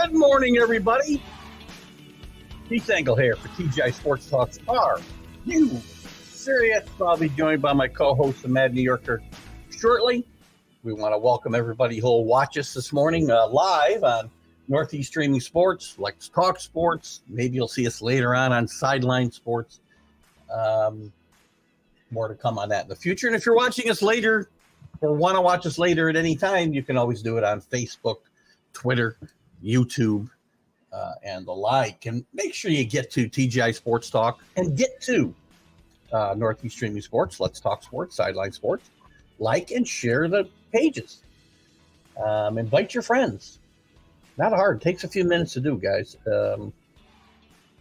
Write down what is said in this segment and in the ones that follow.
Good morning, everybody. Keith Engle here for TGI Sports Talks. Are you serious? I'll be joined by my co-host, the Mad New Yorker, shortly. We want to welcome everybody who will watch us this morning live on Northeast Streaming Sports, Let's Talk Sports. Maybe you'll see us later on Sideline Sports. More to come on that in the future. And if you're watching us later or want to watch us later at any time, you can always do it on Facebook, Twitter, YouTube, and the like. And make sure you get to TGI Sports Talk and get to Northeast Streaming Sports, Let's Talk Sports, Sideline Sports. Like and share the pages. Invite your friends. Not hard. Takes a few minutes to do, guys.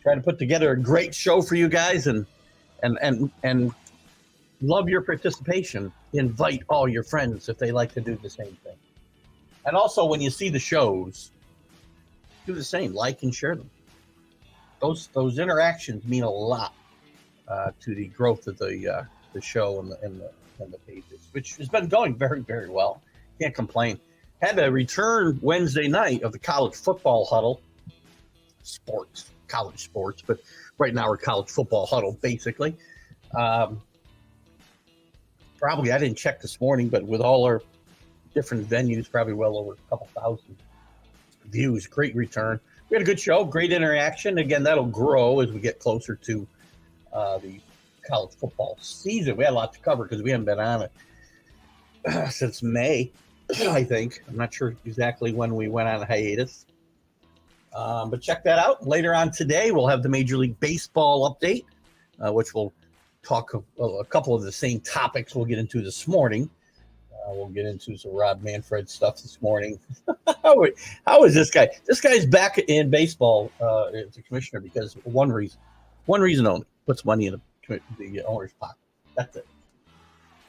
Try to put together a great show for you guys and love your participation. Invite all your friends if they like to do the same thing. And also, when you see the shows, do the same. Like and share them. Those interactions mean a lot to the growth of the show and the pages, which has been going very, very well. Can't complain. Had a return Wednesday night of the college football huddle. College sports, but right now we're college football huddle, basically. Probably, I didn't check this morning, but with all our different venues, probably well over a couple thousand views. Great return. We had a good show, great interaction. Again, that'll grow as we get closer to the college football season. We had a lot to cover because we haven't been on it since May, I think. I'm not sure exactly when we went on hiatus. But check that out. Later on today, we'll have the Major League Baseball update, which will talk a couple of the same topics we'll get into this morning. We'll get into some Rob Manfred stuff this morning. How is this guy? This guy's back in baseball as a commissioner because of one reason only. Puts money in the owner's pocket. That's it.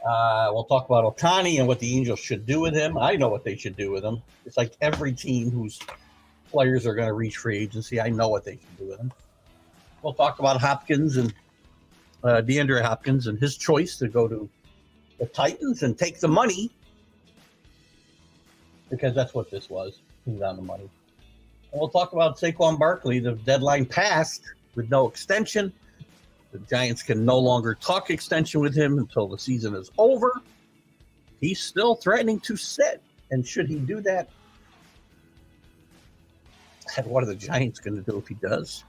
We'll talk about Ohtani and what the Angels should do with him. I know what they should do with him. It's like every team whose players are going to reach free agency. I know what they should do with him. We'll talk about Hopkins and DeAndre Hopkins and his choice to go to the Titans and take the money, because that's what this was. He was on the money. And we'll talk about Saquon Barkley. The deadline passed with no extension. The Giants can no longer talk extension with him until the season is over. He's still threatening to sit. And should he do that? What are the Giants going to do if he does?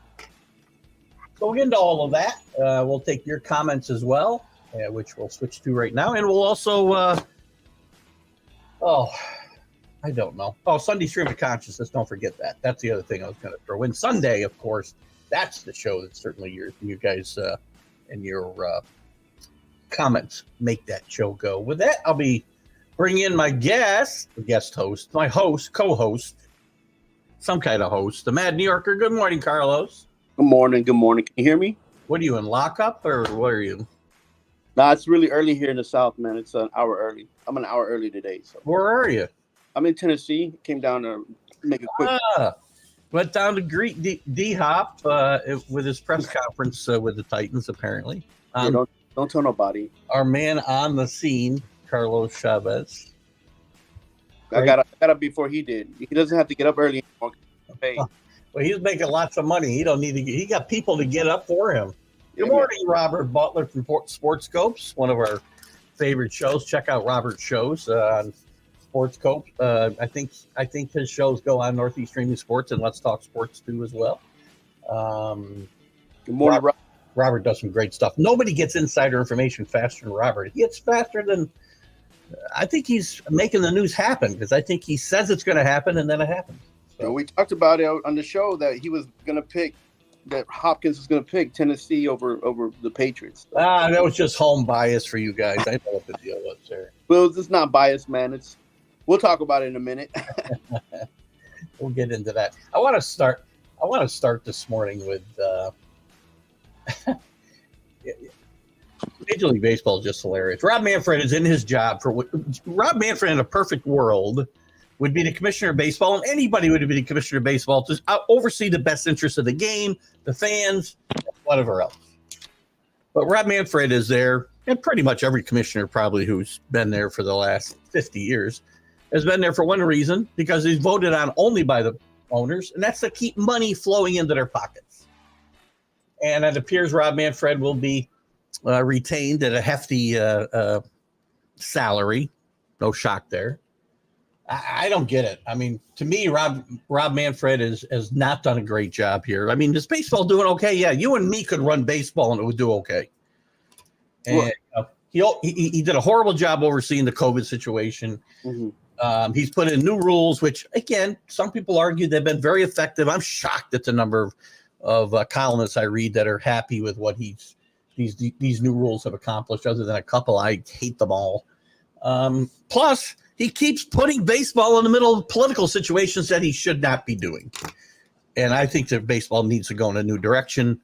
So we'll get into all of that. We'll take your comments as well, which we'll switch to right now. And we'll also, I don't know. Sunday Stream of Consciousness. Don't forget that. That's the other thing I was going to throw in. Sunday, of course, that's the show that certainly you guys and your comments make that show go. With that, I'll be bringing in my guest host, my host, co-host, some kind of host, the Mad New Yorker. Good morning, Carlos. Good morning. Good morning. Can you hear me? What are you in lockup or what are you? Nah, it's really early here in the South, man. It's an hour early. I'm an hour early today. So where are you? I'm in Tennessee. Came down to make a quick. Went down to greet D-Hop with his press conference with the Titans, apparently. Don't tell nobody. Our man on the scene, Carlos Chavez. I got up before he did. He doesn't have to get up early anymore. Well, he's making lots of money. He don't need to. He got people to get up for him. Good morning, Robert Butler from Sports Scopes, one of our favorite shows. Check out Robert's shows on Sports Scope. I think his shows go on Northeast Streaming Sports and Let's Talk Sports too as well. Good morning, Robert does some great stuff. Nobody gets insider information faster than Robert. He gets faster than. I think he's making the news happen because I think he says it's going to happen and then it happens. So. We talked about it on the show that he was going to pick. That Hopkins was going to pick Tennessee over the Patriots. That was just home bias for you guys. I know what the deal was there. Well, it's not bias, man. We'll talk about it in a minute. We'll get into that. I want to start this morning with Major League Baseball is just hilarious. Rob Manfred is in his job Rob Manfred in a perfect world would be the commissioner of baseball, and anybody would be the commissioner of baseball to oversee the best interest of the game, the fans, whatever else. But Rob Manfred is there, and pretty much every commissioner probably who's been there for the last 50 years has been there for one reason, because he's voted on only by the owners, and that's to keep money flowing into their pockets. And it appears Rob Manfred will be retained at a hefty salary. No shock there. I don't get it. I mean, to me, Rob Manfred has not done a great job here. I mean, is baseball doing okay? Yeah, you and me could run baseball and it would do okay. And he did a horrible job overseeing the COVID situation. Mm-hmm. He's put in new rules, which, again, some people argue they've been very effective. I'm shocked at the number of columnists I read that are happy with what these new rules have accomplished, other than a couple. I hate them all. Plus, he keeps putting baseball in the middle of political situations that he should not be doing. And I think that baseball needs to go in a new direction.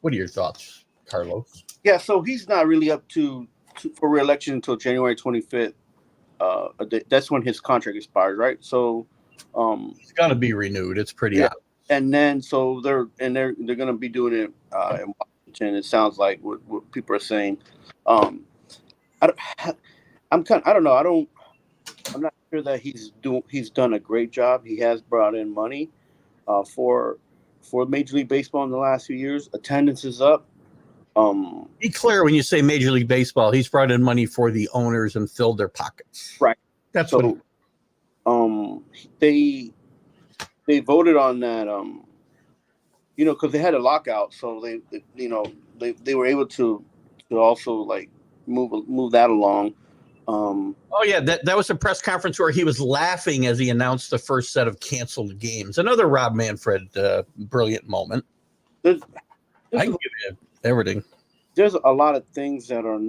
What are your thoughts, Carlos? Yeah, so he's not really up for re-election until January 25th. That's when his contract expires, right? So it's going to be renewed. It's pretty obvious. And then so they're going to be doing it in Washington. It sounds like what people are saying. I'm not sure that he's done a great job. He has brought in money for Major League Baseball in the last few years. Attendance is up. Be clear when you say Major League Baseball, he's brought in money for the owners and filled their pockets. Right. That's so. They voted on that. Because they had a lockout, so they were able to also like move that along. That was a press conference where he was laughing as he announced the first set of canceled games. Another Rob Manfred brilliant moment. I can give you everything. There's a lot of things that are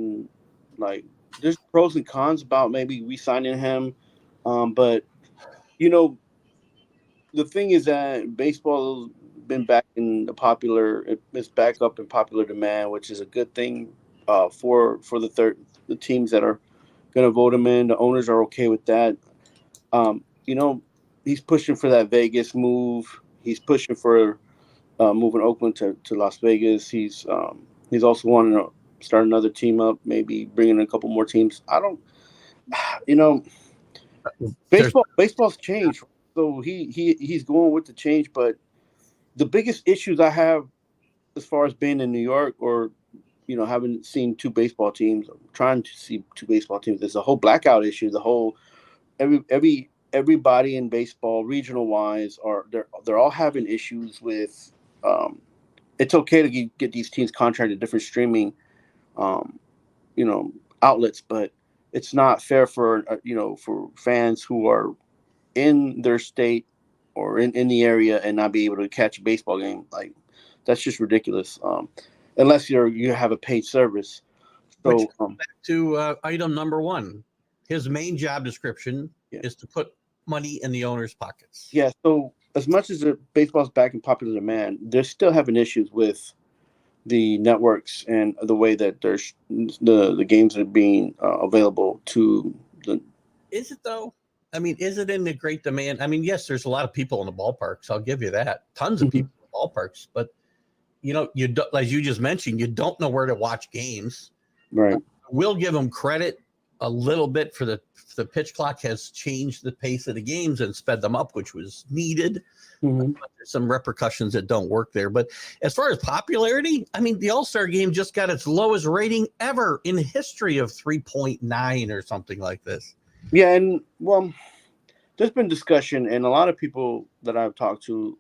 like there's pros and cons about maybe re-signing him, but the thing is that baseball's been back in it's back up in popular demand, which is a good thing for the teams that are going to vote him in. The owners are okay with that. He's pushing for that Vegas move. He's pushing for moving Oakland to Las Vegas. He's also wanting to start another team up, maybe bring in a couple more teams. Baseball's changed. So he's going with the change, but the biggest issues I have as far as being in New York or having seen two baseball teams, trying to see two baseball teams, there's a whole blackout issue. The whole everybody in baseball, regional wise, they're all having issues with. It's okay to get these teams contracted different streaming, outlets, but it's not fair for fans who are in their state or in the area and not be able to catch a baseball game. Like, that's just ridiculous. Unless you have a paid service. So back to item number one, his main job description is to put money in the owner's pockets. Yeah. So as much as the baseball's back in popular demand, they're still having issues with the networks and the way that there's the games are being available to the. Is it though? I mean, is it in the great demand? I mean, yes, there's a lot of people in the ballparks. I'll give you that. Tons of people in the ballparks, but as you just mentioned, you don't know where to watch games. Right. We'll give them credit a little bit for the pitch clock has changed the pace of the games and sped them up, which was needed. Mm-hmm. But there's some repercussions that don't work there. But as far as popularity, I mean, the All-Star game just got its lowest rating ever in history of 3.9 or something like this. Yeah, and there's been discussion, and a lot of people that I've talked to,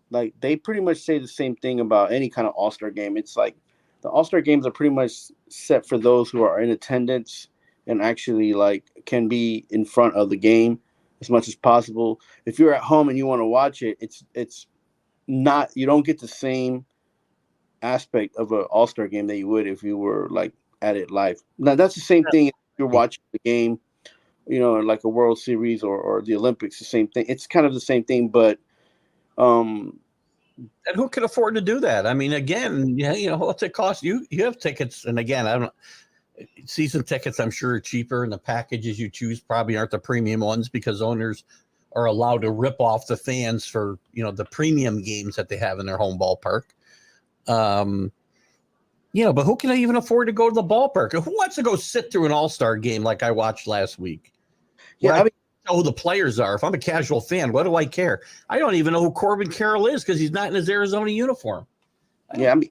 like, they pretty much say the same thing about any kind of All-Star game. It's like the All-Star games are pretty much set for those who are in attendance and actually like can be in front of the game as much as possible. If you're at home and you want to watch it, it's not, you don't get the same aspect of an All-Star game that you would if you were like at it live. Now that's the same thing if you're watching the game, like a World Series or the Olympics, the same thing. It's kind of the same thing, but and who can afford to do that? I mean, again, what's it cost? You have tickets, and again, I don't. Season tickets, I'm sure, are cheaper, and the packages you choose probably aren't the premium ones because owners are allowed to rip off the fans for the premium games that they have in their home ballpark. But who can even afford to go to the ballpark? Who wants to go sit through an All-Star game like I watched last week? Yeah, know who the players are. If I'm a casual fan, what do I care? I don't even know who Corbin Carroll is because he's not in his Arizona uniform. Yeah, I mean,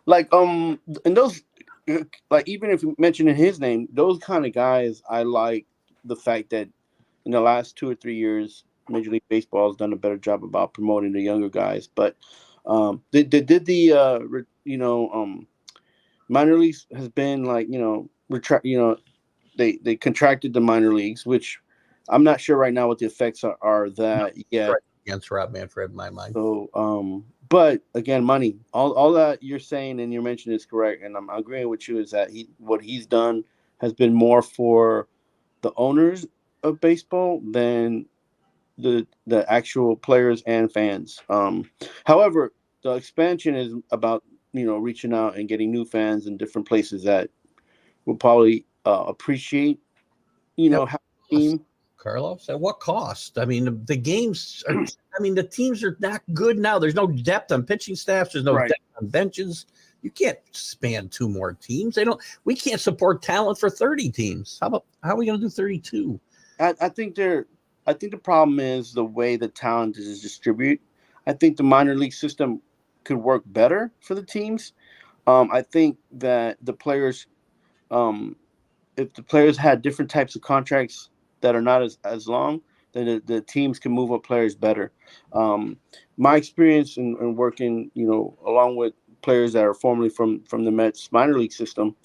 like and those, like even if you mentioning his name, those kind of guys, I like the fact that in the last 2 or 3 years, Major League Baseball has done a better job about promoting the younger guys. But they did the minor leagues has been like they contracted the minor leagues, which I'm not sure right now what the effects are that yet. Right against Rob Manfred in my mind. So, but again, money. All that you're saying and you're mentioning is correct, and I'm agreeing with you. Is that what he's done has been more for the owners of baseball than the actual players and fans. However, the expansion is about reaching out and getting new fans in different places that will probably appreciate how the team. Carlos, at what cost? I mean, the games are. I mean, the teams are not good now. There's no depth on pitching staffs. There's no depth on benches. You can't span 2 more teams. We can't support talent for 30 teams. How are we going to do 32? I think the problem is the way the talent is distributed. I think the minor league system could work better for the teams. I think that the players, if the players had different types of contracts that are not as long, then the teams can move up players better. My experience in working, along with players that are formerly from the Mets minor league system,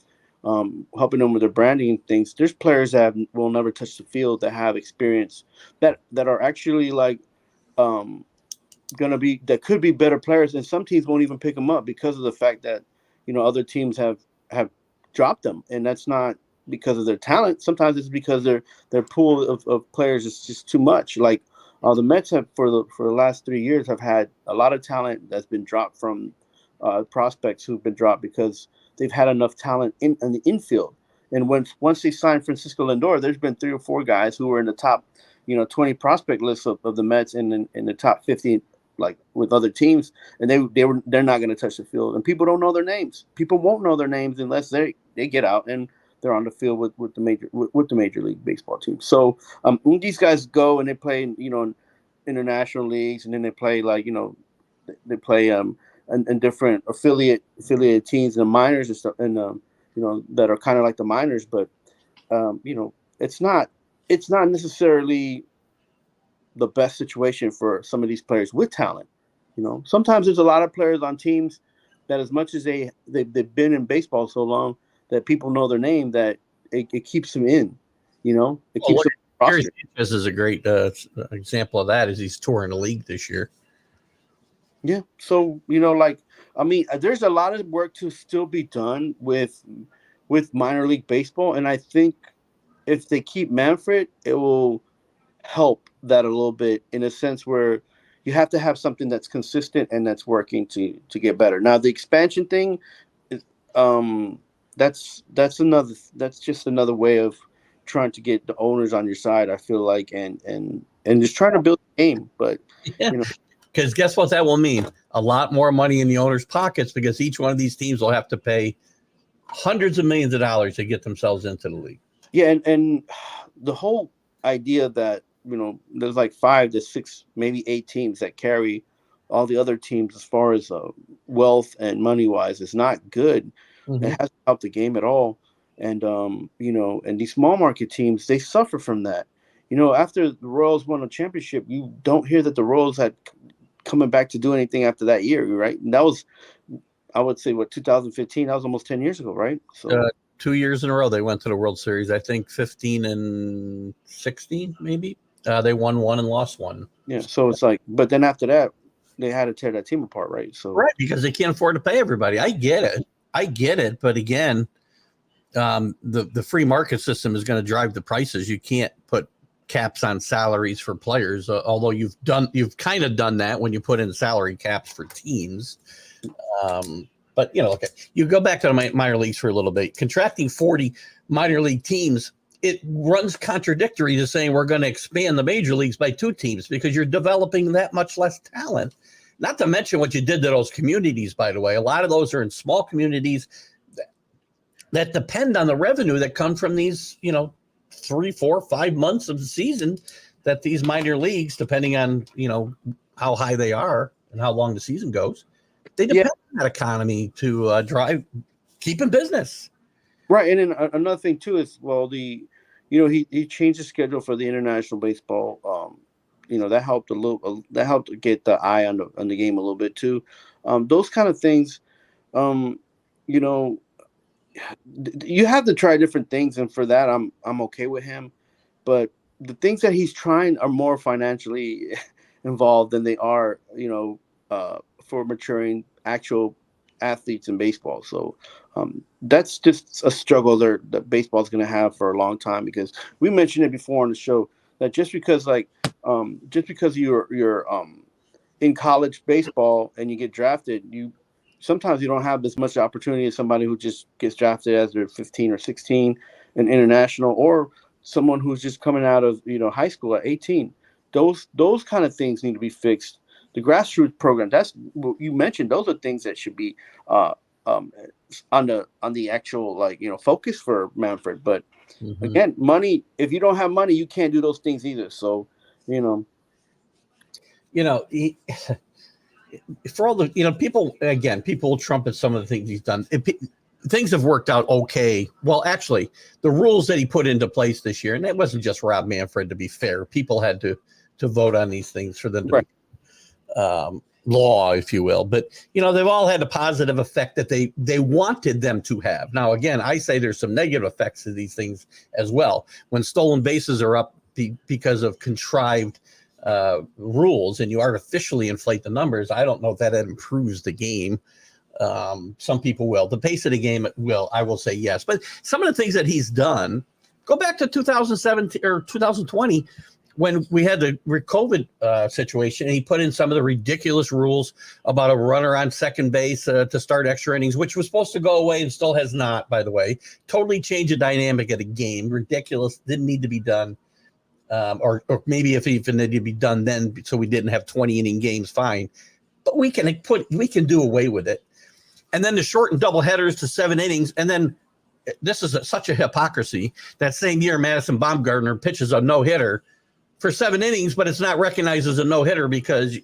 helping them with their branding and things. There's players that will never touch the field that have experience that are actually like that could be better players, and some teams won't even pick them up because of the fact that other teams have dropped them, and that's not because of their talent. Sometimes it's because their pool of players is just too much. Like the Mets have for the last 3 years have had a lot of talent that's been dropped from prospects who've been dropped because they've had enough talent in the infield. And once they signed Francisco Lindor, there's been 3 or 4 guys who were in the top 20 prospect lists of the Mets and in the top 50, like with other teams, and they're not going to touch the field, and people don't know their names. People won't know their names unless they get out and they're on the field with the major league baseball team. So when these guys go and they play in international leagues, and then they play they play in different affiliate teams and minors and stuff, and that are kind of like the minors, but it's not necessarily the best situation for some of these players with talent. Sometimes there's a lot of players on teams that, as much as they've been in baseball so long that people know their name, that it keeps them in. It keeps them roster. This is a great example of that. Is he's touring the league this year? Yeah. So there's a lot of work to still be done with minor league baseball, and I think if they keep Manfred, it will help that a little bit, in a sense where you have to have something that's consistent and that's working to get better. Now the expansion thing is that's just another way of trying to get the owners on your side, I feel like, and just trying to build a game. But because guess what that will mean? A lot more money in the owners' pockets, because each one of these teams will have to pay hundreds of millions of dollars to get themselves into the league. Yeah, and the whole idea that there's like 5 to 6, maybe 8 teams that carry all the other teams as far as wealth and money wise is not good. Mm-hmm. It hasn't helped the game at all. And and these small market teams, they suffer from that. After the Royals won a championship, you don't hear that the Royals had coming back to do anything after that year, right? And that was, I would say, 2015. That was almost 10 years ago, right? So 2 years in a row they went to the World Series. I think 15 and 16, maybe. They won 1 and lost 1. Yeah, so it's like, but then after that, they had to tear that team apart, right? So right, because they can't afford to pay everybody. I get it, but again, the free market system is going to drive the prices. You can't put caps on salaries for players, although you've kind of done that when you put in salary caps for teams. But okay, you go back to the minor leagues for a little bit. Contracting 40 minor league teams, it runs contradictory to saying we're going to expand the major leagues by 2 teams, because you're developing that much less talent. Not to mention what you did to those communities, by the way. A lot of those are in small communities that depend on the revenue that comes from these, 3, 4, 5 months of the season that these minor leagues, depending on, how high they are and how long the season goes, they depend on that economy to drive, keep in business. Right. And then another thing too is, well, he changed the schedule for the international baseball. That helped a little. That helped get the eye on the game a little bit too. Those kind of things. You have to try different things, and for that, I'm okay with him. But the things that he's trying are more financially involved than they are, for maturing actual athletes in baseball. So that's just a struggle that baseball is going to have for a long time, because we mentioned it before on the show that just because you're in college baseball and you get drafted, sometimes you don't have as much opportunity as somebody who just gets drafted as they're 15 or 16 in international, or someone who's just coming out of high school at 18. Those kind of things need to be fixed. The grassroots program, that's what you mentioned. Those are things that should be on the actual focus for Manfred. But again, money. If you don't have money, you can't do those things either. So for all the people trumpet some of the things he's done. Things have worked out okay. Well, actually, the rules that he put into place this year, and it wasn't just Rob Manfred, to be fair. People had to vote on these things for them to be law, if you will. But they've all had a positive effect that they wanted them to have. Now, again, I say there's some negative effects to these things as well. When stolen bases are up because of contrived rules, and you artificially inflate the numbers, I don't know if that improves the game. Some people will. The pace of the game will. I will say yes. But some of the things that he's done, go back to 2017 or 2020 when we had the COVID situation, and he put in some of the ridiculous rules about a runner on second base to start extra innings, which was supposed to go away and still has not, by the way. Totally changed the dynamic of the game. Ridiculous. Didn't need to be done. Or maybe if even it needed to be done then, so we didn't have 20 inning games, fine. But we can do away with it. And then to shorten double headers to 7 innings. And then this is such a hypocrisy. That same year, Madison Bumgarner pitches a no-hitter for 7 innings, but it's not recognized as a no-hitter because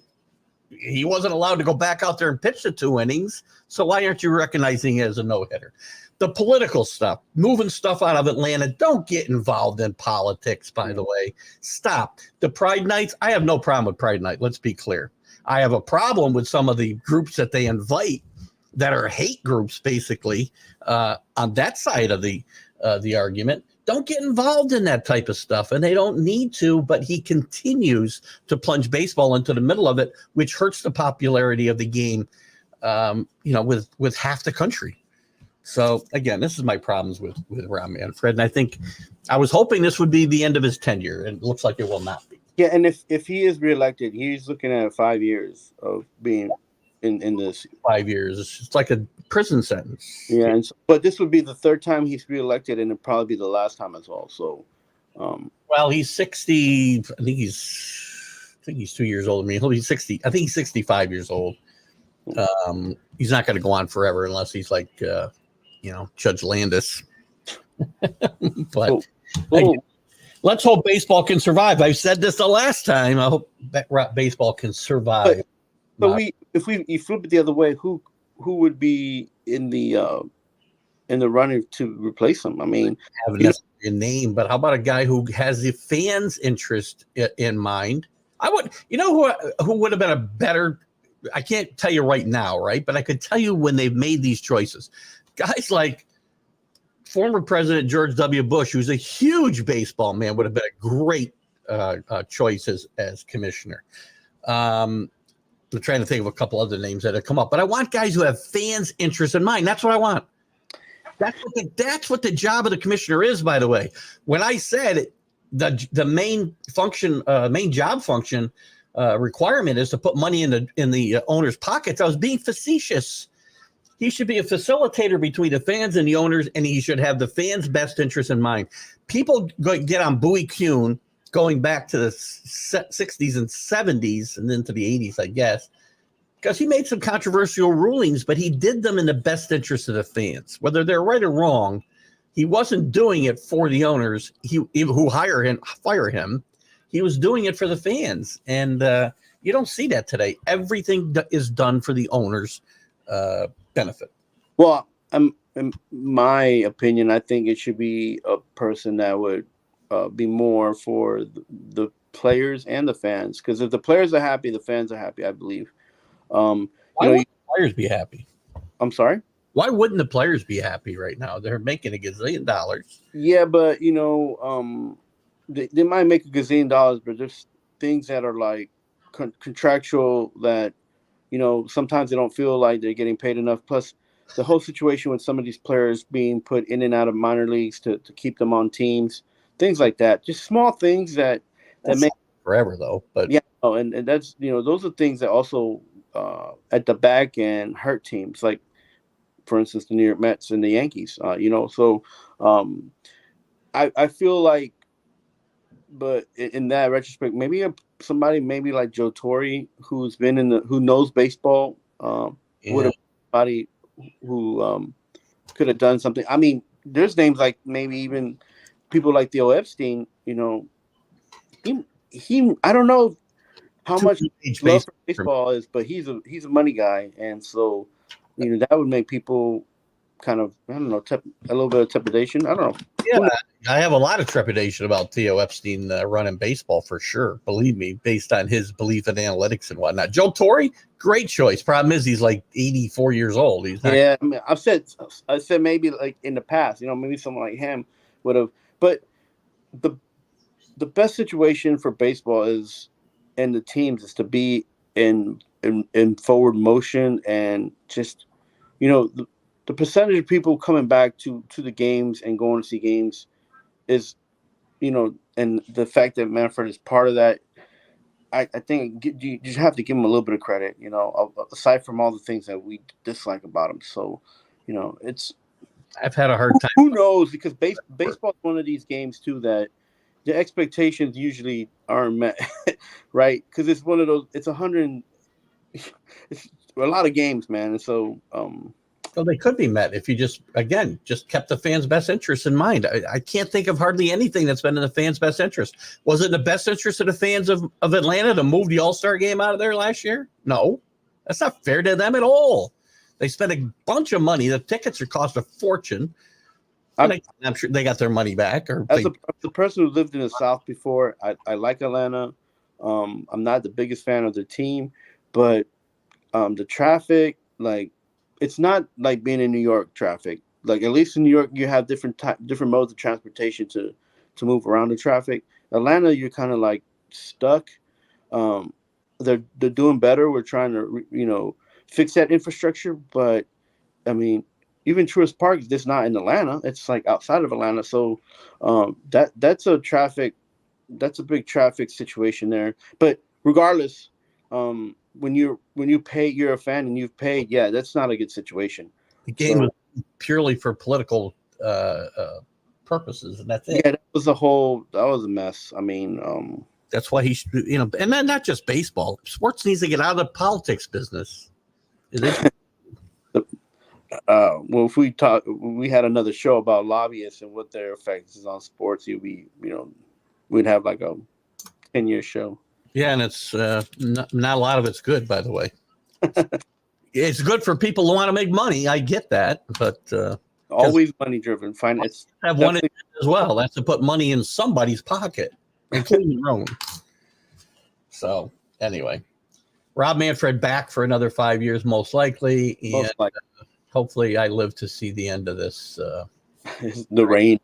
he wasn't allowed to go back out there and pitch the 2 innings. So why aren't you recognizing it as a no-hitter? The political stuff, moving stuff out of Atlanta. Don't get involved in politics, by the way. Stop. The Pride Nights, I have no problem with Pride Night. Let's be clear. I have a problem with some of the groups that they invite that are hate groups, basically, on that side of the argument. Don't get involved in that type of stuff, and they don't need to, but he continues to plunge baseball into the middle of it, which hurts the popularity of the game, with half the country. So, again, this is my problems with Rob Manfred, and I think I was hoping this would be the end of his tenure, and it looks like it will not be. Yeah, and if he is reelected, he's looking at 5 years of being in this. 5 years. It's just like a prison sentence. Yeah, but this would be the 3rd time he's reelected, and it'll probably be the last time as well. So, well, he's 60. I think he's 2 years older than me. He'll be 60. I think he's 65 years old. He's not going to go on forever unless he's like, Judge Landis. But let's hope baseball can survive. I said this the last time. I hope that baseball can survive. But if you flip it the other way, who would be in the running to replace him? I mean, I haven't necessarily a name, but how about a guy who has the fans' interest in mind? I would, who would have been a better. I can't tell you right now, right? But I could tell you when they've made these choices. Guys like former President George W. Bush, who's a huge baseball man, would have been a great choice as commissioner. I'm trying to think of a couple other names that have come up, but I want guys who have fans' interest in mind. That's what I want. That's what the job of the commissioner is, by the way. When I said the main function, main job function requirement is to put money in the owner's pockets, I was being facetious. He should be a facilitator between the fans and the owners, and he should have the fans' best interest in mind. People get on Bowie Kuhn going back to the 60s and 70s and into the 80s, I guess, because he made some controversial rulings, but he did them in the best interest of the fans. Whether they're right or wrong, he wasn't doing it for the owners who fire him. He was doing it for the fans. And you don't see that today. Everything is done for the owners' benefit. Well, in my opinion, I think it should be a person that would be more for the players and the fans. Because if the players are happy, the fans are happy, I believe. Why wouldn't the players be happy? I'm sorry? Why wouldn't the players be happy right now? They're making $1 gazillion. Yeah, but they might make $1 gazillion, but there's things that are like contractual that sometimes they don't feel like they're getting paid enough. Plus, the whole situation with some of these players being put in and out of minor leagues to keep them on teams, things like that. Just small things that make forever though. But yeah, and that's those are things that also at the back end hurt teams, like for instance the New York Mets and the Yankees. So I feel like, but in that retrospect, maybe somebody maybe like Joe Torre, who's been who knows baseball, would have somebody who could have done something. I mean, there's names like maybe even people like Theo Epstein. He I don't know how much love for baseball is, but he's a money guy, and so that would make people kind of, I don't know, a little bit of trepidation. I don't know. Yeah, I have a lot of trepidation about Theo Epstein running baseball for sure. Believe me, based on his belief in analytics and whatnot. Joe Torre, great choice. Problem is, he's like 84 years old. He's not. Yeah, I mean, I said maybe like in the past, maybe someone like him would have. But the best situation for baseball is, and the teams, is to be in forward motion, and just the percentage of people coming back to the games and going to see games is, and the fact that Manfred is part of that, I think you just have to give him a little bit of credit, aside from all the things that we dislike about him. So, I've had a hard time. Who knows? Because baseball is one of these games too that the expectations usually aren't met, right? Because it's one of those. It's 100. It's a lot of games, man, and so. Well, they could be met if you just kept the fans' best interest in mind. I can't think of hardly anything that's been in the fans' best interest. Was it in the best interest of the fans of Atlanta to move the All-Star game out of there last year? No, that's not fair to them at all. They spent a bunch of money. The tickets are cost a fortune. I'm sure they got their money back. As a person who lived in the South before, I like Atlanta. I'm not the biggest fan of the team, but the traffic, like, it's not like being in New York traffic. Like, at least in New York, you have different modes of transportation to move around the traffic. Atlanta, you're kind of like stuck. They're doing better. We're trying to fix that infrastructure, but I mean, even Truist Park is just not in Atlanta. It's like outside of Atlanta. So that's a big traffic situation there. But regardless, when you pay, you're a fan and you've paid, yeah, that's not a good situation. The game was purely for political purposes, and that's it. Yeah, that was a mess. I mean, that's why and then not just baseball. Sports needs to get out of the politics business. Well, if we had another show about lobbyists and what their effect is on sports, we'd have like a 10-year show. Yeah, and it's not a lot of it's good, by the way. It's good for people who want to make money. I get that, but always money driven. Finance have one as well. That's to put money in somebody's pocket, including your own. So anyway, Rob Manfred back for another 5 years, most likely, and hopefully I live to see the end of this. The reign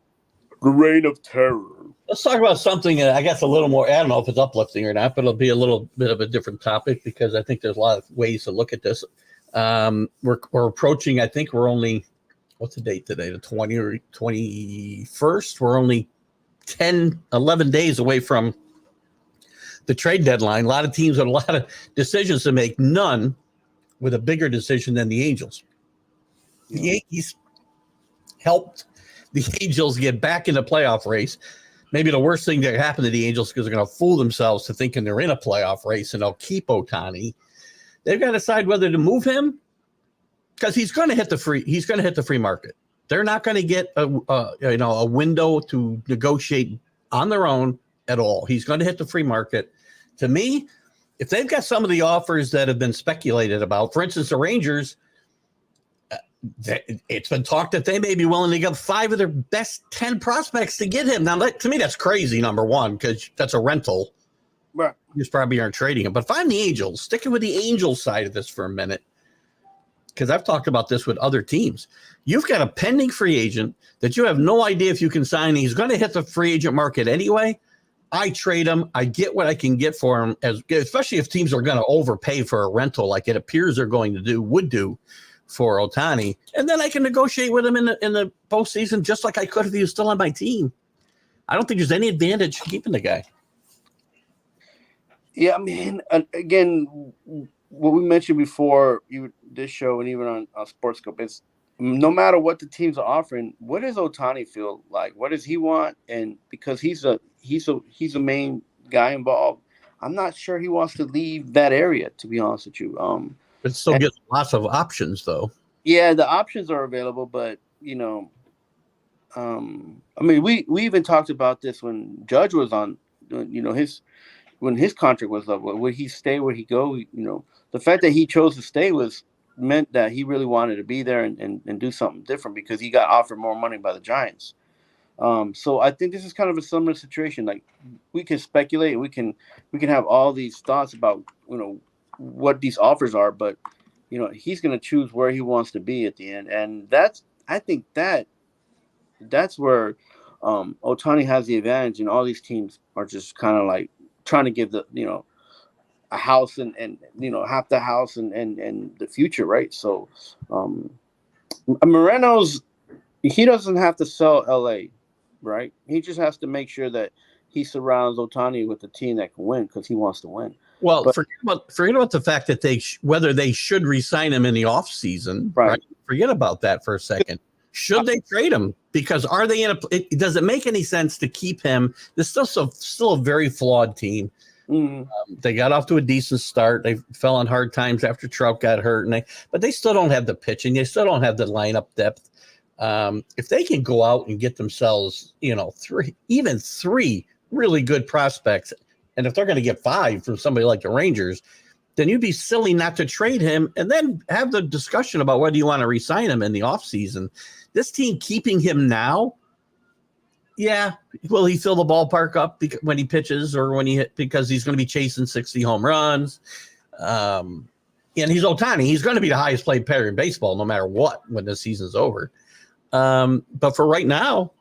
of terror. Let's talk about something, I guess, a little more, I don't know if it's uplifting or not, but it'll be a little bit of a different topic because I think there's a lot of ways to look at this. We're approaching, I think we're only, what's the date today? The 21st. We're only 11 days away from the trade deadline. A lot of teams have a lot of decisions to make, none with a bigger decision than the Angels. The Yankees helped the Angels get back in the playoff race. Maybe the worst thing that happened to the Angels, because they're going to fool themselves to thinking they're in a playoff race and they'll keep Ohtani. They've got to decide whether to move him because he's going to hit the free market. They're not going to get a window to negotiate on their own at all. He's going to hit the free market. To me, if they've got some of the offers that have been speculated about, for instance, the Rangers, it's been talked that they may be willing to give 5 of their best 10 prospects to get him. Now, to me, that's crazy, number one, because that's a rental. Right. You probably aren't trading him. But if I'm the Angels, sticking with the Angels side of this for a minute, because I've talked about this with other teams. You've got a pending free agent that you have no idea if you can sign. He's going to hit the free agent market anyway. I trade him. I get what I can get for him, especially if teams are going to overpay for a rental like it appears they're going to would do for Ohtani. And then I can negotiate with him in the postseason just like I could if he was still on my team. I don't think there's any advantage keeping the guy. Yeah, I mean, again, what we mentioned before, even this show and even on SportsScope, is no matter what the teams are offering, what does Ohtani feel like? What does he want? And because he's a main guy involved, I'm not sure he wants to leave that area, to be honest with you. It still gets lots of options, though. Yeah, the options are available, but I mean, we even talked about this when Judge was on, when his contract was up. Would he stay? Would he go? The fact that he chose to stay meant that he really wanted to be there and do something different because he got offered more money by the Giants. So I think this is kind of a similar situation. Like, we can speculate, we can have all these thoughts about what these offers are, but he's going to choose where he wants to be at the end, and I think that's where Ohtani has the advantage, and all these teams are just kind of like trying to give a house and half the house and the future, right? So Moreno's, he doesn't have to sell LA, right? He just has to make sure that he surrounds Ohtani with a team that can win because he wants to win. Well, forget about the fact that whether they should re-sign him in the offseason, right? Forget about that for a second. Should they trade him? Because are they does it make any sense to keep him? There's still a very flawed team. Mm-hmm. They got off to a decent start. They fell on hard times after Trout got hurt, but they still don't have the pitching. They still don't have the lineup depth. If they can go out and get themselves, 3 really good prospects, and if they're going to get 5 from somebody like the Rangers, then you'd be silly not to trade him and then have the discussion about whether you want to re-sign him in the offseason. This team keeping him now, yeah, will he fill the ballpark up when he pitches or because he's going to be chasing 60 home runs? And he's Ohtani. He's going to be the highest paid player in baseball no matter what when the season's over. But for right now,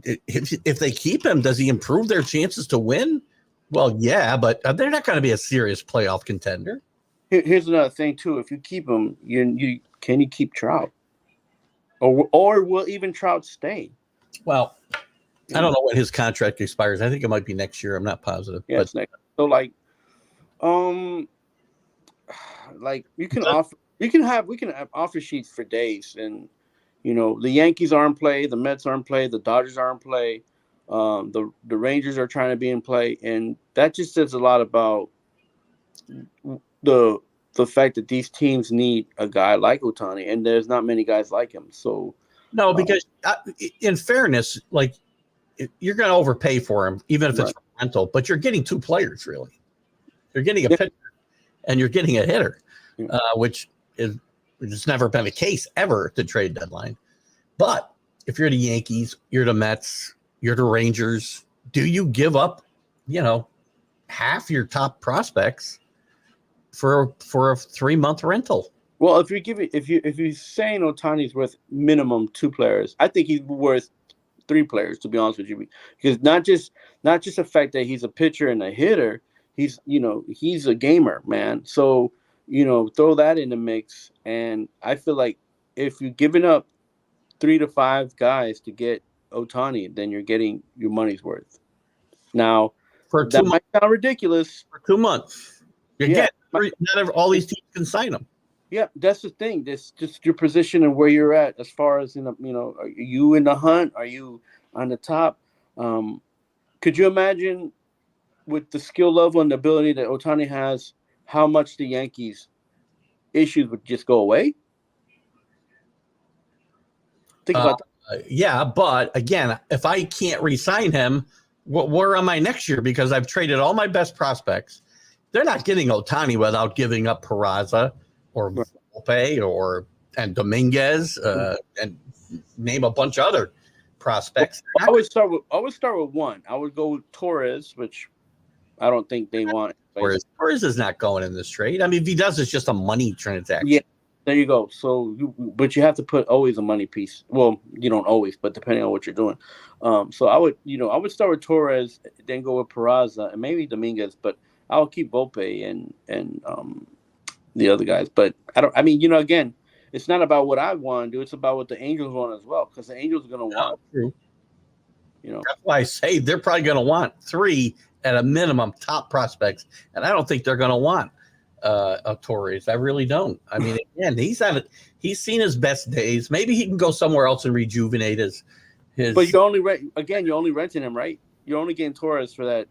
if they keep him, does he improve their chances to win? Well, yeah, but they're not going to be a serious playoff contender. Here's another thing too: if you keep him, can you keep Trout, or will even Trout stay? Well, I don't know when his contract expires. I think it might be next year. I'm not positive. Yeah, it's next. So like we can have offer sheets for days, and the Yankees are in play, the Mets are in play, the Dodgers are in play. The Rangers are trying to be in play, and that just says a lot about the fact that these teams need a guy like Ohtani, and there's not many guys like him. So no, because in fairness, like you're going to overpay for him, even if it's rental. But you're getting 2 players, really. You're getting a pitcher, and you're getting a hitter, which has never been the case ever at the trade deadline. But if you're the Yankees, you're the Mets, you're the Rangers, do you give up, half your top prospects for a 3-month rental? Well, if you're saying Ohtani's worth minimum 2 players, I think he's worth 3 players, to be honest with you, because not just the fact that he's a pitcher and a hitter, he's a gamer, man. So throw that in the mix, and I feel like if you're giving up 3 to 5 guys to get Ohtani, then you're getting your money's worth. Now, that might sound ridiculous. For 2 months, not all these teams can sign them. Yeah, that's the thing. That's just your position and where you're at as far as are you in the hunt? Are you on the top? Could you imagine with the skill level and the ability that Ohtani has, how much the Yankees' issues would just go away? Think about that. Yeah, but again, if I can't re-sign him, where am I next year? Because I've traded all my best prospects. They're not getting Ohtani without giving up Peraza or Right. Volpe and Dominguez and name a bunch of other prospects. I would start with one. I would go with Torres, which I don't think they want. Torres is not going in this trade. I mean, if he does, it's just a money transaction. Yeah, there you go. So, but you have to put always a money piece. Well, you don't always, but depending on what you're doing. So I would start with Torres, then go with Peraza and maybe Dominguez, but I would keep Volpe and the other guys. But I mean, again, it's not about what I want to do. It's about what the Angels want as well, because the Angels are going to want. True. That's why I say they're probably going to want 3 at a minimum top prospects, and I don't think they're going to want a Torres. I really don't. I mean, again, he's seen his best days. Maybe he can go somewhere else and rejuvenate his. But you're only renting him, right? You're only getting Torres for that.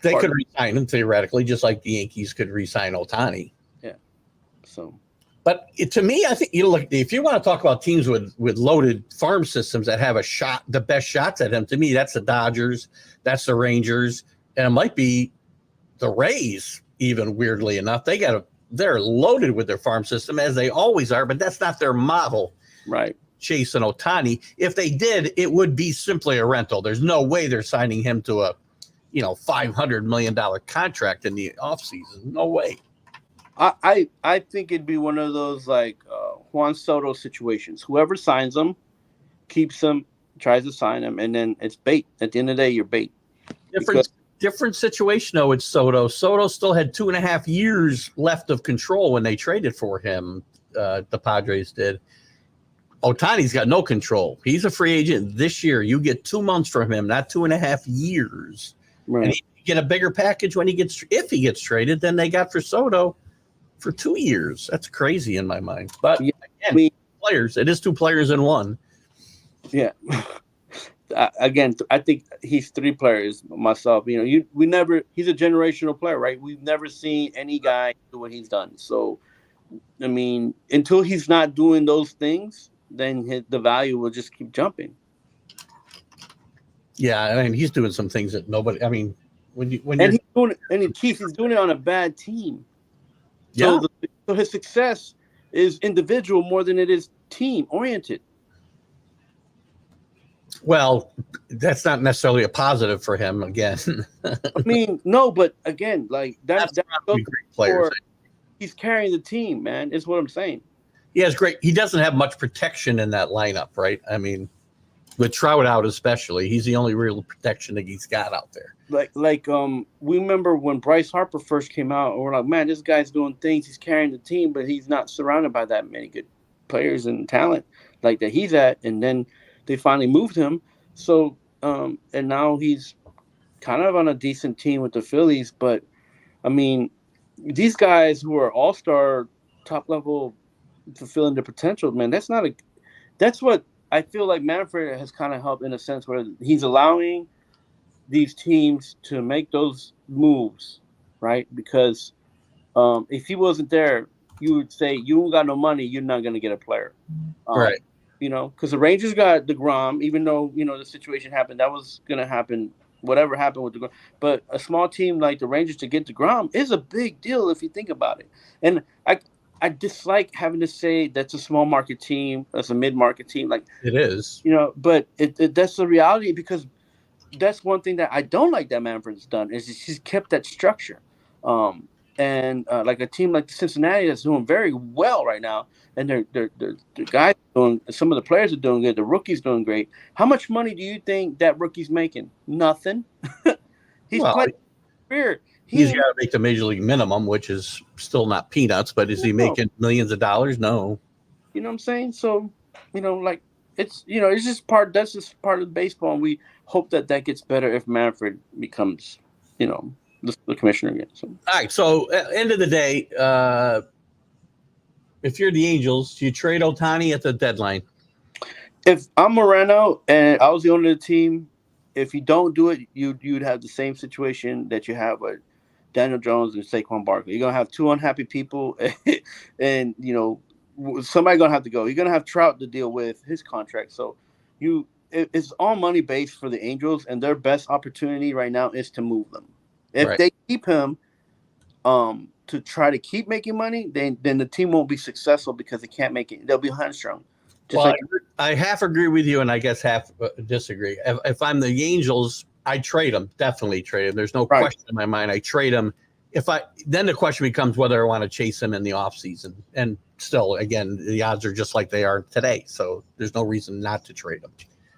They could re-sign him theoretically, just like the Yankees could re-sign Ohtani. Yeah. So. But to me, I think if you want to talk about teams with loaded farm systems that have the best shots at him, to me, that's the Dodgers, that's the Rangers, and it might be the Rays. Even weirdly enough, they're loaded with their farm system as they always are, but that's not their model. Right. Chase and Ohtani. If they did, it would be simply a rental. There's no way they're signing him to a $500 million contract in the offseason. No way. I think it'd be one of those like Juan Soto situations. Whoever signs him, keeps him, tries to sign him, and then it's bait. At the end of the day, you're bait. Different situation though with Soto. Soto still had 2.5 years left of control when they traded for him. The Padres did. Ohtani's got no control. He's a free agent this year. You get 2 months from him, not 2.5 years. Right. And he get a bigger package if he gets traded than they got for Soto for 2 years. That's crazy in my mind. But again, players. It is 2 players in one. Yeah. Again, I think he's 3 players myself. He's a generational player, right? We've never seen any guy do what he's done. So, I mean, until he's not doing those things, then the value will just keep jumping. Yeah, I mean, he's doing some things that nobody. I mean, he's doing it on a bad team. Yeah. So his success is individual more than it is team oriented. Well, that's not necessarily a positive for him. Again, I mean, no, but again, like that's great players. He's carrying the team, man. Is what I'm saying. Yeah, it's great. He doesn't have much protection in that lineup, right? I mean, with Trout out especially, he's the only real protection that he's got out there. We remember when Bryce Harper first came out, and we're like, man, this guy's doing things. He's carrying the team, but he's not surrounded by that many good players and talent like that he's at. And then they finally moved him. So, and now he's kind of on a decent team with the Phillies. But, I mean, these guys who are all-star, top-level, fulfilling their potential, man, that's what I feel like Manfred has kind of helped in a sense where he's allowing these teams to make those moves, right? Because if he wasn't there, you would say, you don't got no money, you're not going to get a player. Right. Because the Rangers got DeGrom, even though, the situation happened, that was going to happen, whatever happened with DeGrom. But a small team like the Rangers to get DeGrom is a big deal if you think about it. And I dislike having to say that's a small market team, that's a mid-market team. Like it is. But that's the reality, because that's one thing that I don't like that Manfred's done is he's kept that structure. And like a team like Cincinnati that's doing very well right now, and the guys doing, some of the players are doing good, the rookie's doing great. How much money do you think that rookie's making? Nothing. He's playing career. He's got to make the major league minimum, which is still not peanuts, but is he making millions of dollars? No. You know what I'm saying? So, like it's just that's just part of baseball, and we hope that gets better if Manfred becomes, the commissioner again. So. All right. So, end of the day, if you're the Angels, do you trade Ohtani at the deadline? If I'm Moreno and I was the owner of the team, if you don't do it, you'd have the same situation that you have with Daniel Jones and Saquon Barkley. You're gonna have 2 unhappy people, and somebody gonna have to go. You're gonna have Trout to deal with his contract. So it's all money based for the Angels, and their best opportunity right now is to move them. If they keep him, to try to keep making money, then the team won't be successful because they can't make it. They'll be hamstrung. I half agree with you, and I guess half disagree. If I'm the Angels, I trade him. Definitely trade him. There's no question in my mind. I trade him. Then the question becomes whether I want to chase him in the offseason. And still, again, the odds are just like they are today. So there's no reason not to trade him.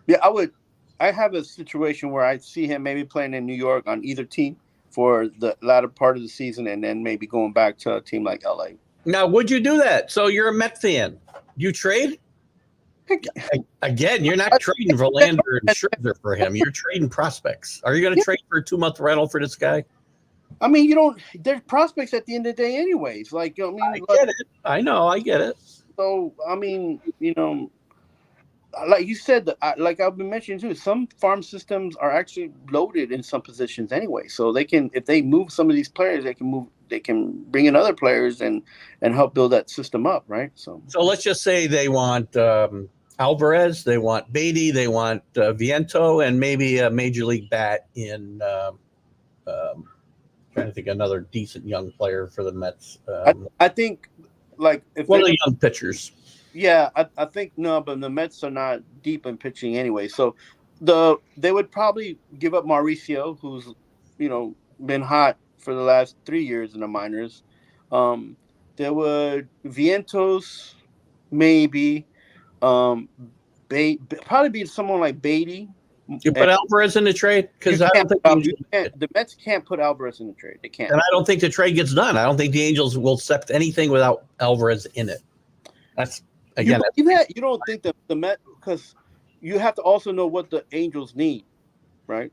Yeah, I would. I have a situation where I see him maybe playing in New York on either team for the latter part of the season, and then maybe going back to a team like LA. Now, would you do that? So you're a Met fan. You trade? Again, you're not trading Verlander and Scherzer for him. You're trading prospects. Are you going to trade for a 2-month rental for this guy? I mean, you don't. There's prospects at the end of the day, anyways. Like, I mean, I get it. I know. I get it. So, I mean, like you said, like I've been mentioning too, some farm systems are actually loaded in some positions anyway. So they can, if they move some of these players, they can bring in other players and help build that system up, right? So let's just say they want Alvarez, they want Beatty, they want Viento, and maybe a major league bat in. Trying to think another decent young player for the Mets. I think, like, if one of the young pitchers. Yeah, I think no, but the Mets are not deep in pitching anyway. So they would probably give up Mauricio, who's been hot for the last 3 years in the minors. There would Vientos, maybe probably be someone like Beatty. You put Alvarez in the trade? Because I don't think the Mets can't put Alvarez in the trade. They can't. And I don't think the trade gets done. I don't think the Angels will accept anything without Alvarez in it. That's again. You don't think the Mets, because you have to also know what the Angels need, right?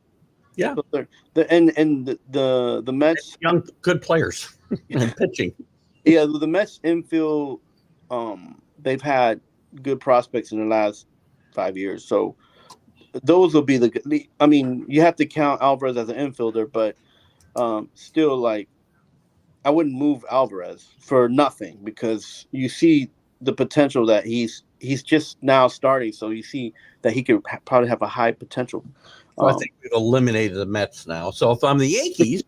Yeah. So the Mets, young good players and pitching. Yeah, the Mets infield, they've had good prospects in the last 5 years, so those will be I mean, you have to count Alvarez as an infielder, but still, like, I wouldn't move Alvarez for nothing because you see the potential that he's just now starting, so you see that he could probably have a high potential. So I think we've eliminated the Mets now. So if I'm the Yankees,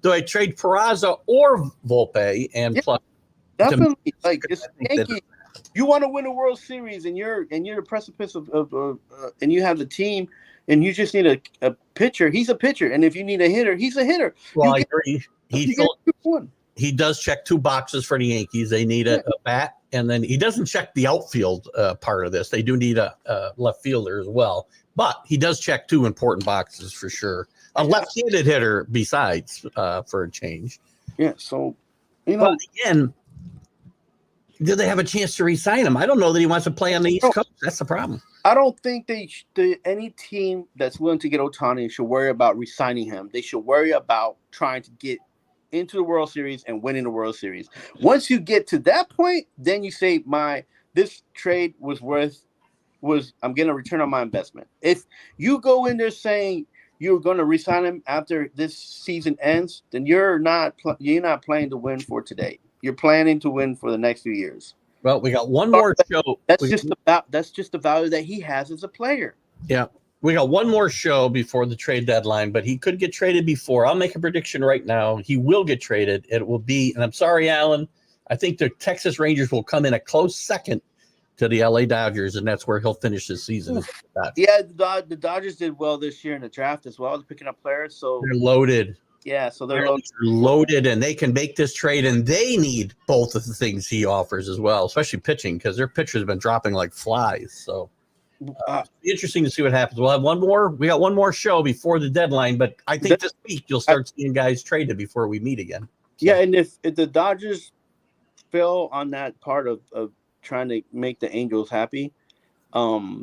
do I trade Peraza or Volpe and plus? Definitely, like, it's Yankees. You want to win a World Series, and you're the precipice of and you have the team, and you just need a pitcher. He's a pitcher, and if you need a hitter, he's a hitter. Well, I agree. He does check 2 boxes for the Yankees. They need a bat, and then he doesn't check the outfield part of this. They do need a left fielder as well, but he does check 2 important boxes for sure. A left-handed hitter besides for a change. Yeah. So, but again, do they have a chance to re-sign him? I don't know that he wants to play on the East Coast. That's the problem. I don't think any team that's willing to get Ohtani should worry about re-signing him. They should worry about trying to get into the World Series and winning the World Series. Once you get to that point, then you say, this trade was I'm getting a return on my investment. If you go in there saying you're going to re-sign him after this season ends, then you're not playing to win for today. You're planning to win for the next few years. Well, we got one more show. That's just the value that he has as a player. Yeah. We got one more show before the trade deadline, but he could get traded before. I'll make a prediction right now. He will get traded. It will be, and I'm sorry, Alan, I think the Texas Rangers will come in a close second to the LA Dodgers, and that's where he'll finish his season. Yeah, the Dodgers did well this year in the draft as well, picking up players. So they're loaded. Yeah, so they're loaded, and they can make this trade, and they need both of the things he offers as well, especially pitching, because their pitchers have been dropping like flies. So it'll be interesting to see what happens. We'll have one more. We got one more show before the deadline, but I think this week you'll start seeing guys traded before we meet again. So. Yeah, and if the Dodgers fail on that part of trying to make the Angels happy,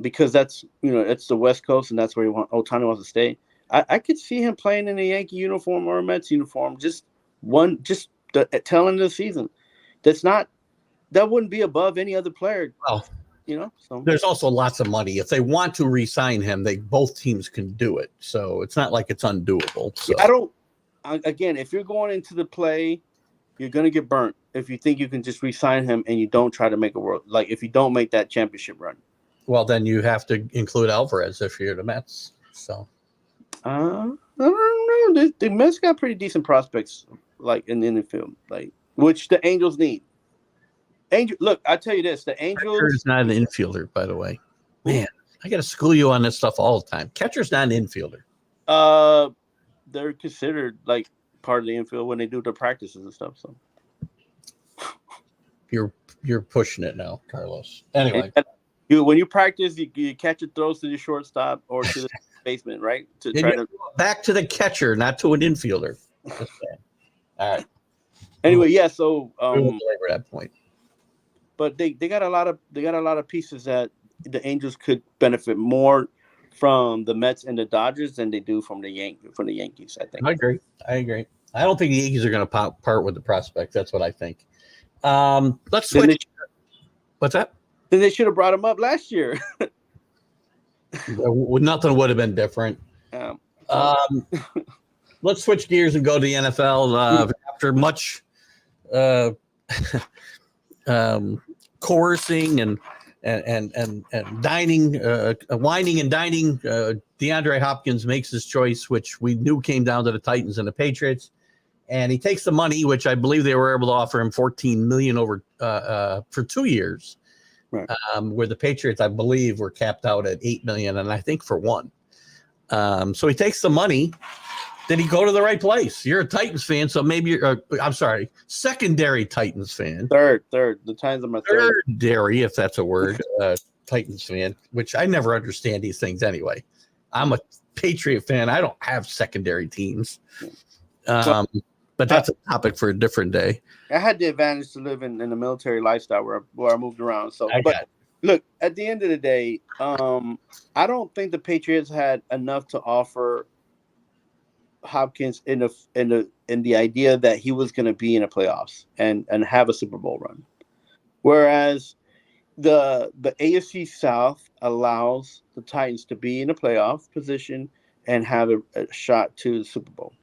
because that's it's the West Coast, and that's where Ohtani wants to stay. I could see him playing in a Yankee uniform or a Mets uniform, just the tail end of the season. That wouldn't be above any other player. Well, So there's also lots of money. If they want to re-sign him, both teams can do it. So it's not like it's undoable. So. Again, if you're going into the play, you're going to get burnt. if you think you can just re-sign him and you don't try to make a world, like if you don't make that championship run. Well, then you have to include Alvarez if you're the Mets. So I don't know. The Mets got pretty decent prospects, like in the infield, like which the Angels need. Look, I tell you this: the Angels. Catcher's not an infielder, by the way. Man, I got to school you on this stuff all the time. Catcher's not an infielder. They're considered like part of the infield when they do their practices and stuff. So you're pushing it now, Carlos. Anyway, when you practice, you catch it, throws to the shortstop or to the basement, right? Back to the catcher, not to an infielder. All right. Anyway, yeah. So we won't belabor that point. But they got a lot of pieces that the Angels could benefit more from the Mets and the Dodgers than they do from the Yankees. I think. I agree. I don't think the Yankees are going to part with the prospect. That's what I think. Let's switch. What's that? Then they should have brought him up last year. Nothing would have been different. Let's switch gears and go to the NFL. After much coercing and dining, whining and dining, DeAndre Hopkins makes his choice, which we knew came down to the Titans and the Patriots. And he takes the money, which I believe they were able to offer him $14 million over for 2 years, right. Where the Patriots, I believe, were capped out at $8 million, and I think for 1. So he takes the money. Did he go to the right place? You're a Titans fan, so maybe I'm sorry, secondary Titans fan. Third. The Titans are my third. Thirdary, if that's a word, Titans fan, which I never understand these things anyway. I'm a Patriot fan. I don't have secondary teams. But that's a topic for a different day. I had the advantage to live in the military lifestyle where I moved around. So, look, at the end of the day, I don't think the Patriots had enough to offer Hopkins in the idea that he was going to be in the playoffs and have a Super Bowl run. Whereas the AFC South allows the Titans to be in a playoff position and have a shot to the Super Bowl.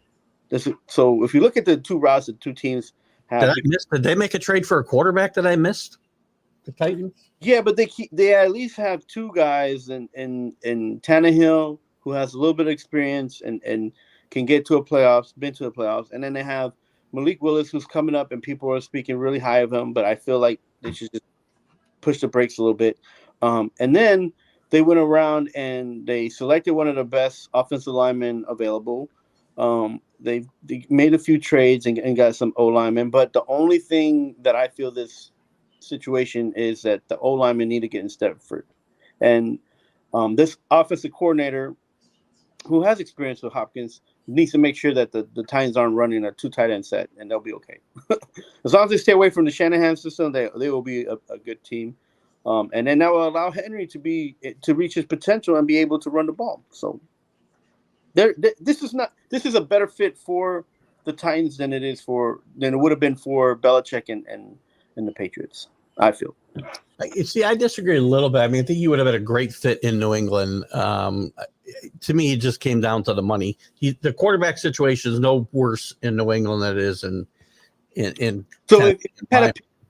So if you look at the two routes the two teams have, did they make a trade for a quarterback that I missed? The Titans? Yeah, but they at least have two guys in Tannehill, who has a little bit of experience and can get to been to the playoffs, and then they have Malik Willis, who's coming up, and people are speaking really high of him, but I feel like they should just push the brakes a little bit. And then they went around and they selected one of the best offensive linemen available. They made a few trades and got some O-linemen, but the only thing that I feel this situation is that the O-linemen need to get in Stepford. And this offensive coordinator, who has experience with Hopkins, needs to make sure that the Titans aren't running a 2 tight end set, and they'll be okay. As long as they stay away from the Shanahan system, they will be a good team. And then that will allow Henry to reach his potential and be able to run the ball. So this is a better fit for the Titans than it would have been for Belichick and the Patriots, I feel. You see, I disagree a little bit. I mean, I think he would have been a great fit in New England. To me, it just came down to the money. The quarterback situation is no worse in New England than it is in. So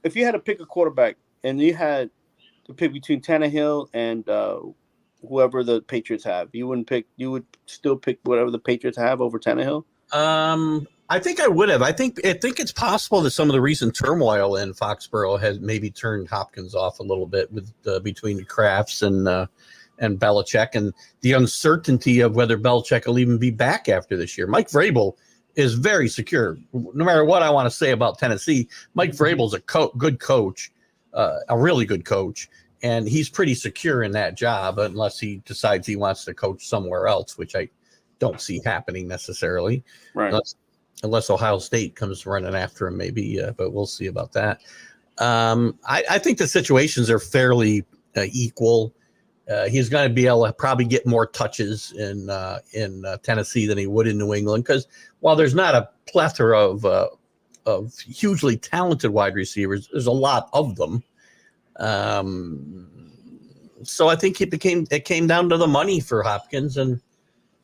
if you had to pick a quarterback and you had to pick between Tannehill and whoever the Patriots have, you would still pick whatever the Patriots have over Tannehill? I think I would have. I think it's possible that some of the recent turmoil in Foxborough has maybe turned Hopkins off a little bit with between Krafts and Belichick and the uncertainty of whether Belichick will even be back after this year. Mike Vrabel is very secure. No matter what I want to say about Tennessee, Mike Vrabel's a good coach, a really good coach, and he's pretty secure in that job unless he decides he wants to coach somewhere else, which I don't see happening necessarily. Right. Unless Ohio State comes running after him, maybe, but we'll see about that. I think the situations are fairly equal. He's going to be able to probably get more touches in Tennessee than he would in New England because while there's not a plethora of hugely talented wide receivers, there's a lot of them. So I think it came down to the money for Hopkins, and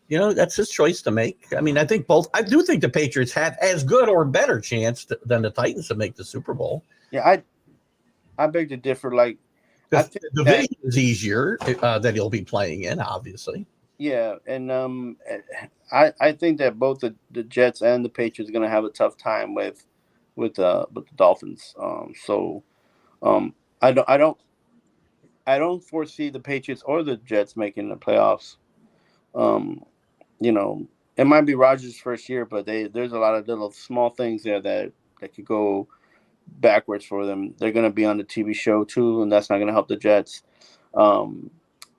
that's his choice to make. I mean, I do think the Patriots have as good or better chance than the Titans to make the Super Bowl. Yeah, I beg to differ. Like, I The think division is easier that he'll be playing in, obviously. yeah, and I think that both the Jets and the Patriots are going to have a tough time with the Dolphins. Um, I don't foresee the Patriots or the Jets making the playoffs. Um, it might be Rodgers' first year, but there's a lot of little small things there that could go backwards for them. They're going to be on the TV show too, and that's not going to help the Jets. Um,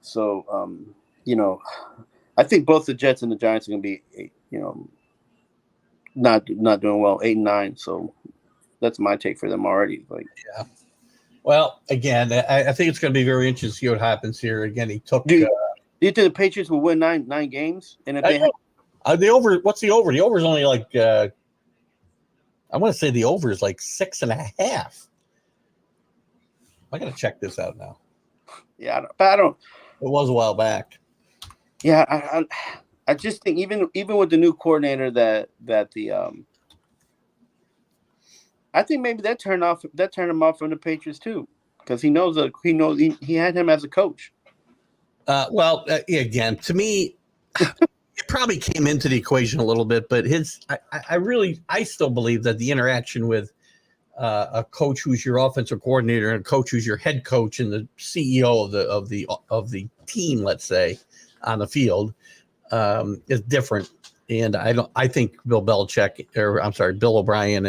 so I think both the Jets and the Giants are going to be, not doing well, 8-9. So that's my take for them already. Like, yeah. Well, again, I think it's going to be very interesting to see what happens here. Again, he took. do you think the Patriots will win nine games? And if they the over, what's the over? The over is only like I want to say the over is like 6.5. I got to check this out now. Yeah, but I don't. It was a while back. Yeah, I just think even with the new coordinator that the I think maybe that turned him off from the Patriots too, because he knows he had him as a coach. Again, to me, it probably came into the equation a little bit, but I still believe that the interaction with a coach who's your offensive coordinator and a coach who's your head coach and the CEO of the team, let's say, on the field, is different. And I think Bill O'Brien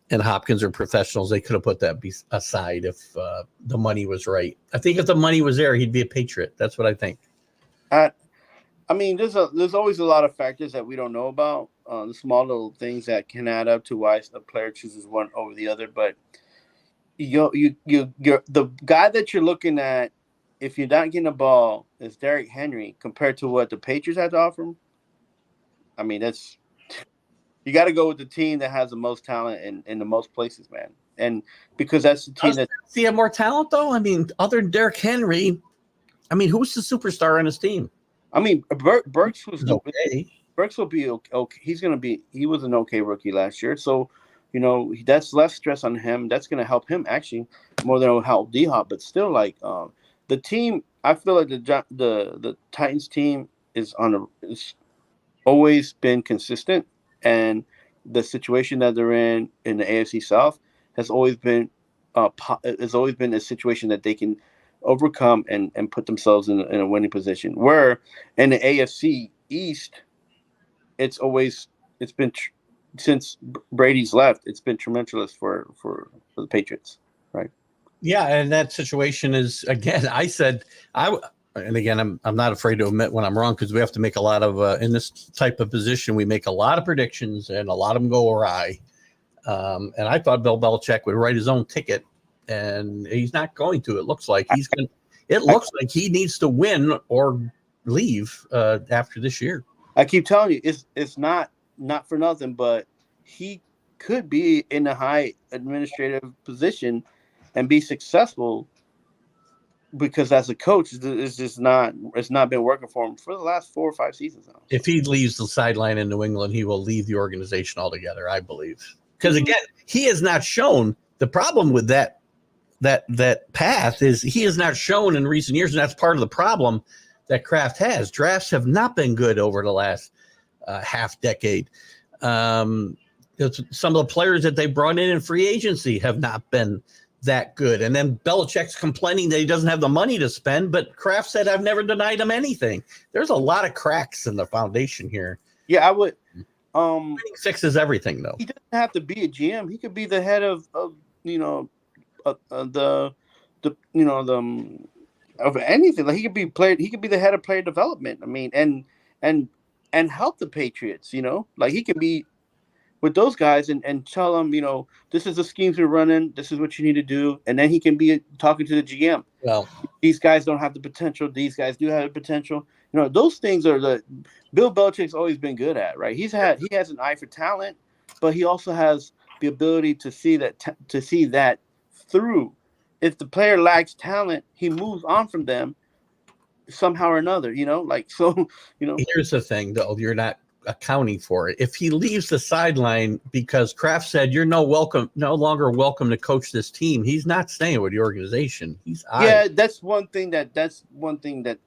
and Hopkins are professionals. They could have put that aside if the money was right. I think if the money was there, he'd be a Patriot. That's what I think. I mean, there's always a lot of factors that we don't know about, the small little things that can add up to why a player chooses one over the other. But you're the guy that you're looking at, if you're not getting a ball, is Derrick Henry compared to what the Patriots had to offer him. I mean, you got to go with the team that has the most talent in the most places, man. And because that's the team that he have more talent, though. I mean, other than Derrick Henry, I mean, who's the superstar on his team? I mean, Burks was okay. Burks will be okay. He was an okay rookie last year, so that's less stress on him. That's going to help him actually more than it'll help D-Hop. But still, like the team, I feel like the Titans team is always been consistent, and the situation that they're in the AFC South has always been a situation that they can overcome and put themselves in a winning position. Where in the AFC East, it's been since Brady's left, it's been tremendous for the Patriots, right? Yeah, and that situation is, again, and again, I'm not afraid to admit when I'm wrong, because we have to make a lot of in this type of position, we make a lot of predictions and a lot of them go awry. And I thought Bill Belichick would write his own ticket, and he's not going to. It looks like he needs to win or leave after this year. I keep telling you, it's not for nothing, but he could be in a high administrative position and be successful, because as a coach, it's not been working for him for the last 4 or 5 seasons now. If he leaves the sideline in New England, he will leave the organization altogether, I believe. Because again, he has not shown. The problem with that path is he has not shown in recent years, and that's part of the problem that Kraft has. Drafts have not been good over the last half decade. Some of the players that they brought in free agency have not been that good. And then Belichick's complaining that he doesn't have the money to spend, but Kraft said, I've never denied him anything. There's a lot of cracks in the foundation here. Yeah, I would. Fixes everything, though. He doesn't have to be a GM. He could be the head of anything. Like, he could be the head of player development. I mean, and help the Patriots. Like, he could be with those guys and tell them, this is the schemes we're running. This is what you need to do. And then he can be talking to the GM. Well, these guys don't have the potential. These guys do have the potential. Those things are the Bill Belichick's always been good at, right? He has an eye for talent, but he also has the ability to see that through. If the player lacks talent, he moves on from them somehow or another, like, so, Here's the thing, though. You're not accounting for it. If he leaves the sideline because Kraft said you're no longer welcome to coach this team, he's not staying with the organization. He's out. that's one thing that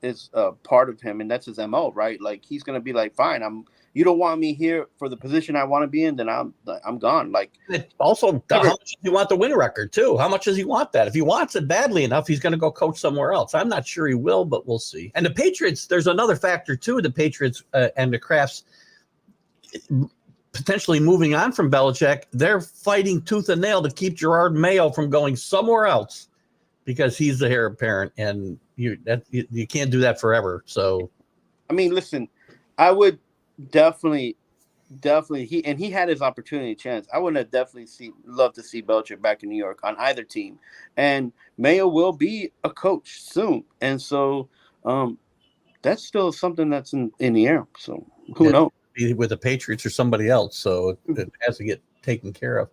is part of him, and that's his MO, right? Like, he's gonna be like, fine, you don't want me here for the position I want to be in, then I'm gone. Like, also, how much does he want the win record too? How much does he want that? If he wants it badly enough, he's going to go coach somewhere else. I'm not sure he will, but we'll see. And the Patriots, there's another factor too. The Patriots and the Crafts potentially moving on from Belichick. They're fighting tooth and nail to keep Gerard Mayo from going somewhere else because he's the heir apparent, and you can't do that forever. So, I mean, listen, I would definitely he had his opportunity chance. I would have definitely love to see Belichick back in New York on either team, and Mayo will be a coach soon, and so that's still something that's in the air. So who knows? Be with the Patriots or somebody else, so it has to get taken care of.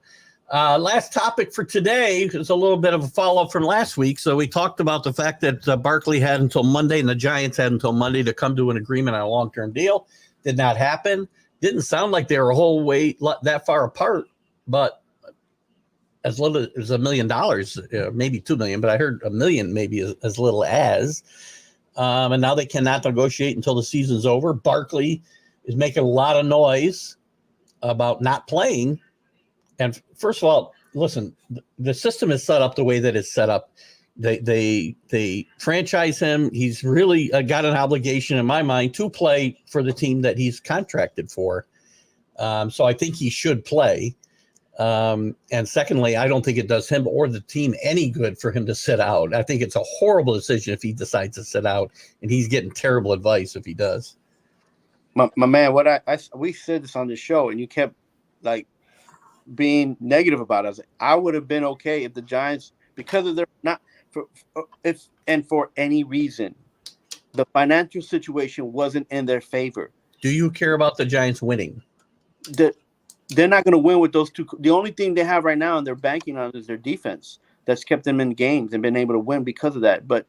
Last topic for today is a little bit of a follow-up from last week. So we talked about the fact that Barkley had until Monday and the Giants had until Monday to come to an agreement on a long-term deal. Did not happen. Didn't sound like they were a whole way that far apart, but as little as $1 million, maybe $2 million, but I heard $1 million maybe as little as. And now they cannot negotiate until the season's over. Barkley is making a lot of noise about not playing. And first of all, listen, the system is set up the way that it's set up. They franchise him. He's really got an obligation, in my mind, to play for the team that he's contracted for. So I think he should play. And secondly, I don't think it does him or the team any good for him to sit out. I think it's a horrible decision if he decides to sit out, and he's getting terrible advice if he does. My man, we said this on the show, and you kept like being negative about it. I would have been okay if the Giants, because of their not for any reason, the financial situation wasn't in their favor. Do you care about the Giants winning? They're not going to win with those two. The only thing they have right now and they're banking on is their defense. That's kept them in games and been able to win because of that. But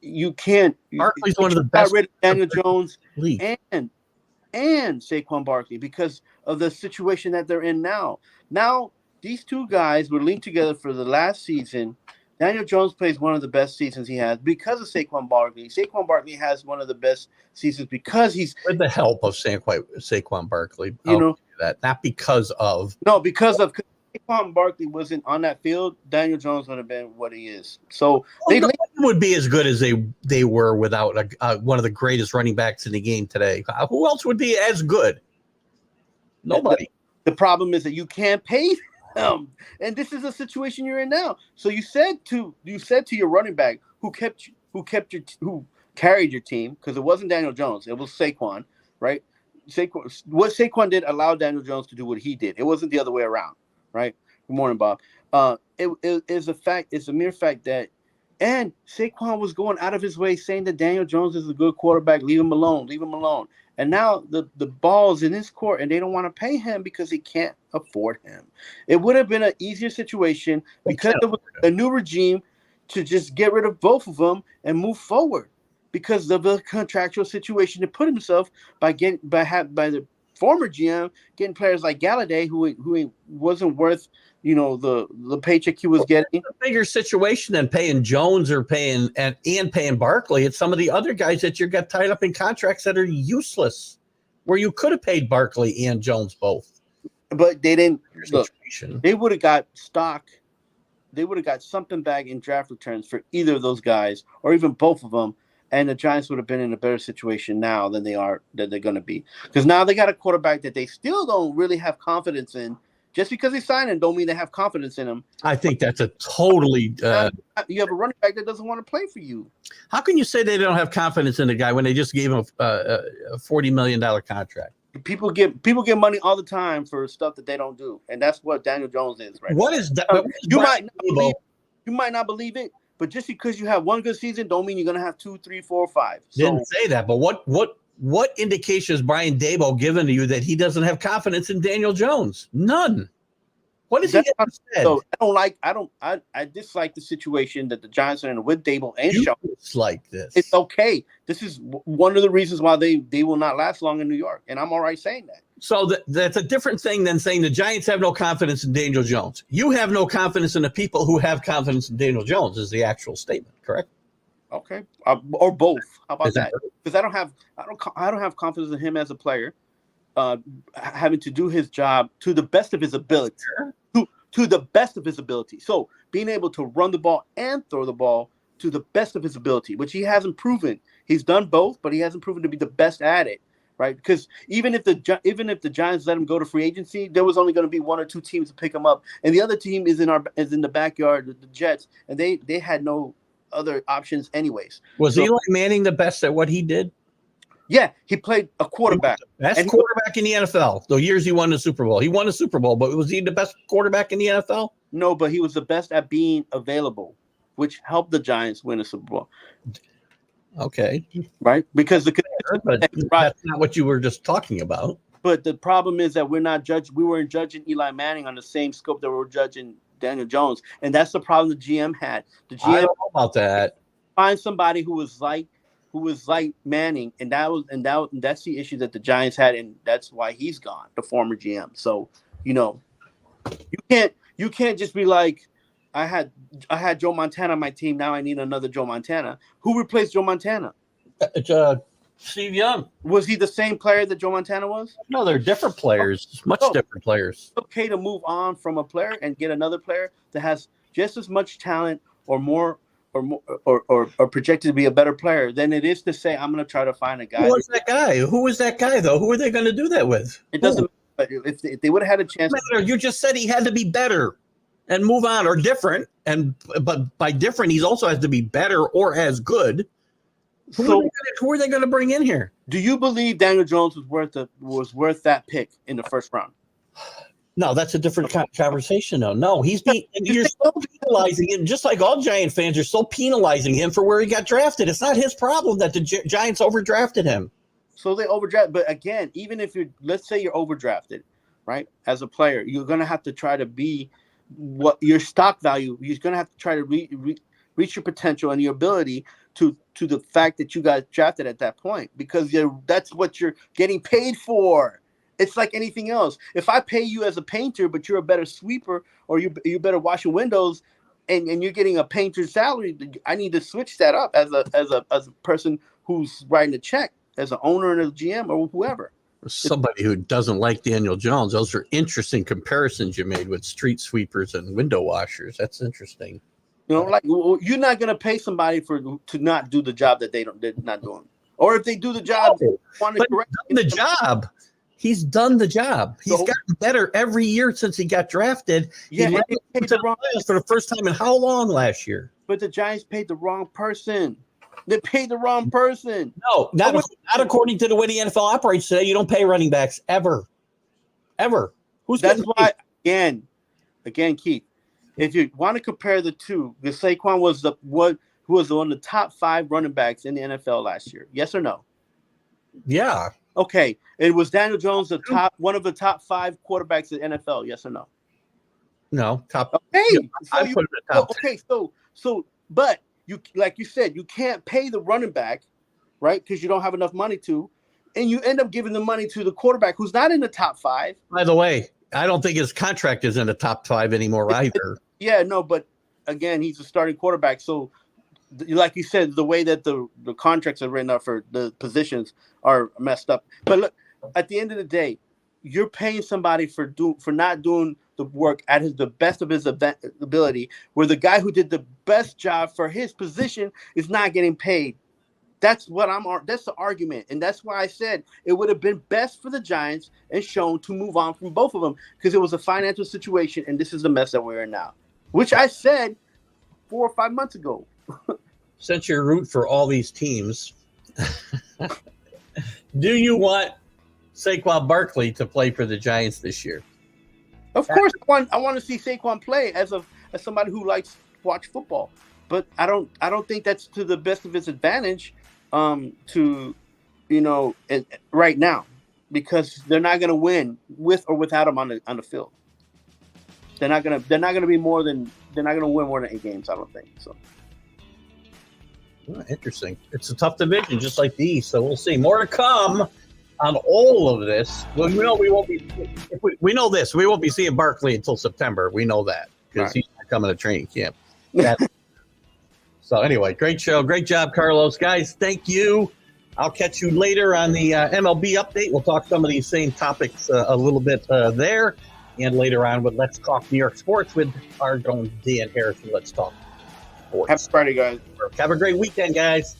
you can't. Barkley's one of the best. Got rid of Daniel Jones league. and Saquon Barkley because of the situation that they're in now. Now, these two guys were linked together for the last season. Daniel Jones plays one of the best seasons he has because of Saquon Barkley. Saquon Barkley has one of the best seasons because he's with the help of Saquon Barkley. That not because of Saquon Barkley wasn't on that field. Daniel Jones would have been what he is. So they would be as good as they were without one of the greatest running backs in the game today. Who else would be as good? Nobody. The problem is that you can't pay them, and this is a situation you're in now. So you said to your running back who carried your team, because it wasn't Daniel Jones, it was Saquon, right? What Saquon did allowed Daniel Jones to do what he did. It wasn't the other way around, right? Good morning, Bob. It is a fact. It's a mere fact that, and Saquon was going out of his way saying that Daniel Jones is a good quarterback. Leave him alone. And now the ball's in his court, and they don't want to pay him because he can't afford him. It would have been an easier situation because of a new regime to just get rid of both of them and move forward because of the contractual situation to put himself by the former GM getting players like Galladay who wasn't worth the paycheck he was getting. It's a bigger situation than paying Jones or paying Barkley. It's some of the other guys that you got tied up in contracts that are useless, where you could have paid Barkley and Jones both. But they didn't. Look, they would have got stock. They would have got something back in draft returns for either of those guys, or even both of them. And the Giants would have been in a better situation now than they're going to be. Because now they got a quarterback that they still don't really have confidence in. Just because they signed him don't mean they have confidence in him. I think that's a totally you have a running back that doesn't want to play for you. How can you say they don't have confidence in the guy when they just gave him a $40 million contract? People get money all the time for stuff that they don't do. And that's what Daniel Jones is right now. Is that? You might not believe it. But just because you have one good season don't mean you're going to have 2, 3, 4, 5. Didn't say that. But what indication is Brian Daboll giving to you that he doesn't have confidence in Daniel Jones? None. What has he That's ever said? so I dislike the situation that the Giants are in with Dable and You Shaw. dislike this. It's okay. This is one of the reasons why they will not last long in New York, and I'm all right saying that. So that's a different thing than saying the Giants have no confidence in Daniel Jones. You have no confidence in the people who have confidence in Daniel Jones is the actual statement, correct? Okay, or both. How about Is that that? Because I don't have confidence in him as a player, having to do his job to the best of his ability. Sure. To the best of his ability. So being able to run the ball and throw the ball to the best of his ability, which he hasn't proven. He's done both, but he hasn't proven to be the best at it. Right, because even if the Giants let him go to free agency, there was only going to be one or two teams to pick him up, and the other team is in the backyard, the Jets, and they had no other options anyways. Was Eli Manning the best at what he did? Yeah, he played a quarterback. Best quarterback in the NFL. The years he won the Super Bowl. He won the Super Bowl, but was he the best quarterback in the NFL? No, but he was the best at being available, which helped the Giants win a Super Bowl. Okay. Right? Because but that's not what you were just talking about. But the problem is that we weren't judging Eli Manning on the same scope that we were judging Daniel Jones. And that's the problem the GM had. The GM I don't know about that. Find somebody who was like Manning, and that's the issue that the Giants had, and that's why he's gone, the former GM. So, you can't just be like, I had Joe Montana on my team. Now I need another Joe Montana. Who replaced Joe Montana? It's Steve Young. Was he the same player that Joe Montana was? No, they're different players. Much different players. It's okay to move on from a player and get another player that has just as much talent or more or projected to be a better player than it is to say I'm going to try to find a guy. Who was that guy? Who was that guy though? Who are they going to do that with? It doesn't matter. If they would have had a chance. You just said he had to be better and move on, or different, but by different, he also has to be better or as good. Who are they going to bring in here? Do you believe Daniel Jones was worth that pick in the first round? No, that's a different conversation, though. No, you're still penalizing him, just like all Giant fans are still penalizing him for where he got drafted. It's not his problem that the Giants overdrafted him. So they overdraft, but again, even if let's say you're overdrafted, right? As a player, you're going to have to try to be what your stock value. You're going to have to try to reach your potential and your ability to the fact that you got drafted at that point, because that's what you're getting paid for. It's like anything else. If I pay you as a painter, but you're a better sweeper, or you're better washing windows, and you're getting a painter's salary, I need to switch that up as a person who's writing a check, as an owner and a GM or whoever. Somebody who doesn't like Daniel Jones. Those are interesting comparisons you made with street sweepers and window washers. That's interesting. Like you're not going to pay somebody to not do the job that they're not doing, or if they do the job, He's done the job. He's gotten better every year since he got drafted. Yeah, he paid the wrong for the first time in how long last year? But the Giants paid the wrong person. They paid the wrong person. No, not according to the way the NFL operates today. You don't pay running backs ever. That's why again, Keith. If you want to compare the two, the Saquon was who was one of the top 5 running backs in the NFL last year. Yes or no? Yeah. Okay. It was Daniel Jones one of the top 5 quarterbacks in the NFL. Yes or no? No. Top. Okay. I put it in the top. Okay. So, but you, like you said, you can't pay the running back, right? Because you don't have enough money to, and you end up giving the money to the quarterback who's not in the top 5. By the way, I don't think his contract is in the top 5 anymore either. Yeah, no, but again, he's a starting quarterback. So, like you said, the way that the contracts are written up for the positions are messed up. But look, at the end of the day, you're paying somebody for not doing the work at the best of his ability, where the guy who did the best job for his position is not getting paid. That's the argument. And that's why I said it would have been best for the Giants and Schoen to move on from both of them, because it was a financial situation, and this is the mess that we're in now, which I said 4 or 5 months ago. Since you're root for all these teams, do you want Saquon Barkley to play for the Giants this year? Of course, I want to see Saquon play as somebody who likes to watch football, but I don't think that's to the best of his advantage. Right now, because they're not going to win with or without him on the field. they're not gonna win more than 8 games. I don't think so. Interesting. It's a tough division, just like the East. So we'll see. More to come on all of this. Well, we won't be. We know this. We won't be seeing Barkley until September. We know that because he's not coming to training camp. So anyway, great show. Great job, Carlos. Guys, thank you. I'll catch you later on the MLB update. We'll talk some of these same topics a little bit there. And later on with Let's Talk New York Sports with our own Dan Harrison. Let's Talk Sports. Happy Friday, guys. Have a great weekend, guys.